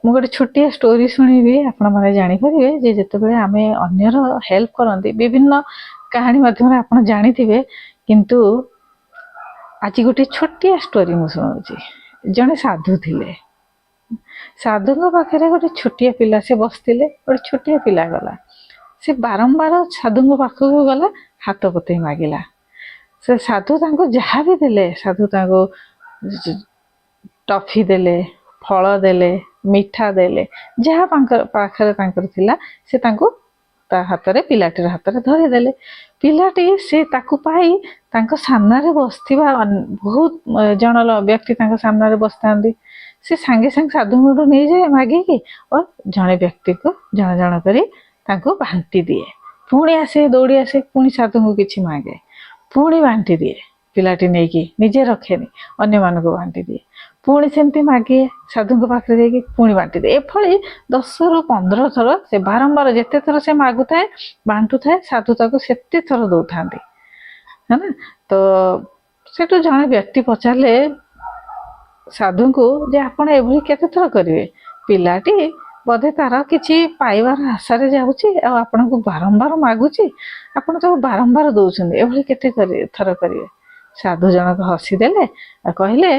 ମୁଁ ଗୋଟେ ଛୋଟିଆ ଷ୍ଟୋରି ଶୁଣିବି, ଆପଣମାନେ ଜାଣିପାରିବେ ଯେ ଯେତେବେଳେ ଆମେ ଅନ୍ୟର ହେଲ୍ପ କରନ୍ତି, ବିଭିନ୍ନ କାହାଣୀ ମାଧ୍ୟମରେ ଆପଣ ଜାଣିଥିବେ, କିନ୍ତୁ ଆଜି ଗୋଟେ ଛୋଟିଆ ଷ୍ଟୋରି ମୁଁ ଶୁଣାଉଛି। ଜଣେ ସାଧୁ ଥିଲେ। ସାଧୁଙ୍କ ପାଖରେ ଗୋଟେ ଛୋଟିଆ ପିଲା ସେ ବସିଥିଲେ। ଗୋଟେ ଛୋଟିଆ ପିଲା ଗଲା, ସେ ବାରମ୍ବାର ସାଧୁଙ୍କ ପାଖକୁ ଗଲା, ହାତ ପତେଇ ମାଗିଲା। ସେ ସାଧୁ ତାଙ୍କୁ ଯାହା ବି ଦେଲେ, ସାଧୁ ତାଙ୍କୁ ଟଫି ଦେଲେ, ଫଳ ଦେଲେ, ମିଠା ଦେଲେ, ଯାହା ପାଖରେ ତାଙ୍କର ଥିଲା ସେ ତାଙ୍କୁ ତା ହାତରେ, ପିଲାଟିର ହାତରେ ଧରେଇଦେଲେ। ପିଲାଟି ସେ ତାକୁ ପାଇ ତାଙ୍କ ସାମ୍ନାରେ ବସିଥିବା ବହୁତ ଜଣ ବ୍ୟକ୍ତି ତାଙ୍କ ସାମ୍ନାରେ ବସିଥାନ୍ତି। ସେ ସାଙ୍ଗେ ସାଙ୍ଗେ ସାଧୁଙ୍କଠୁ ନେଇଯାଏ ମାଗିକି, ଓ ଜଣେ ବ୍ୟକ୍ତିକୁ ଜଣ ଜଣ କରି ତାଙ୍କୁ ବାଣ୍ଟି ଦିଏ। ପୁଣି ଆସେ, ଦୌଡ଼ି ଆସେ, ପୁଣି ସାଧୁଙ୍କୁ କିଛି ମାଗେ, ପୁଣି ବାଣ୍ଟି ଦିଏ। ପିଲାଟି ନେଇକି ନିଜେ ରଖେନି, ଅନ୍ୟମାନଙ୍କୁ ବାଣ୍ଟି ଦିଏ। ପୁଣି ସେମିତି ମାଗେ, ସାଧୁଙ୍କ ପାଖରେ ଯାଇକି ପୁଣି ବାଣ୍ଟି ଦିଏ। ଏଭଳି 10ରୁ 15 ଥର ସେ ବାରମ୍ବାର, ଯେତେ ଥର ସେ ମାଗୁଥାଏ, ବାଣ୍ଟୁଥାଏ, ସାଧୁ ତାକୁ ସେତେ ଥର ଦଉଥାନ୍ତି, ହେଲା। ତ ସେଠୁ ଜଣେ ବ୍ୟକ୍ତି ପଚାରିଲେ ସାଧୁଙ୍କୁ ଯେ ଆପଣ ଏଭଳି କେତେ ଥର କରିବେ? ପିଲାଟି ବୋଧେ ତାର କିଛି ପାଇବାର ଆଶାରେ ଯାଉଛି, ଆଉ ଆପଣଙ୍କୁ ବାରମ୍ବାର ମାଗୁଛି, ଆପଣ ତାକୁ ବାରମ୍ବାର ଦଉଛନ୍ତି, ଏଭଳି କେତେ ଥର କରିବେ? ସାଧୁ ଜଣକ ହସିଦେଲେ ଆଉ କହିଲେ,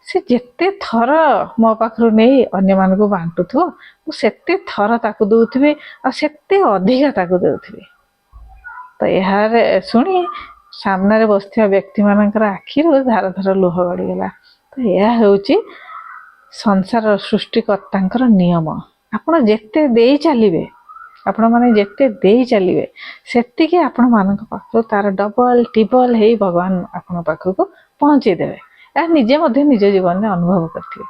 ସେ ଯେତେ ଥର ମୋ ପାଖରୁ ନେଇ ଅନ୍ୟମାନଙ୍କୁ ବାଣ୍ଟୁଥିବ, ମୁଁ ସେତେ ଥର ତାକୁ ଦଉଥିବି, ଆଉ ସେତେ ଅଧିକା ତାକୁ ଦେଉଥିବି। ତ ଏହାରେ ଶୁଣି ସାମ୍ନାରେ ବସିଥିବା ବ୍ୟକ୍ତିମାନଙ୍କର ଆଖିରୁ ଧାର ଧାର ଲୁହ ଗଡ଼ିଗଲା। ତ ଏହା ହେଉଛି ସଂସାର ସୃଷ୍ଟିକର୍ତ୍ତାଙ୍କର ନିୟମ। ଆପଣ ଯେତେ ଦେଇ ଚାଲିବେ, ଆପଣମାନେ ଯେତେ ଦେଇ ଚାଲିବେ, ସେତିକି ଆପଣମାନଙ୍କ ପାଖରୁ ତାର ଡବଲ ଟିବଲ ହେଇ ଭଗବାନ ଆପଣଙ୍କ ପାଖକୁ ପହଞ୍ଚେଇ ଦେବେ। ଏହା ନିଜେ ମଧ୍ୟ ନିଜ ଜୀବନରେ ଅନୁଭବ କରିଥିବେ।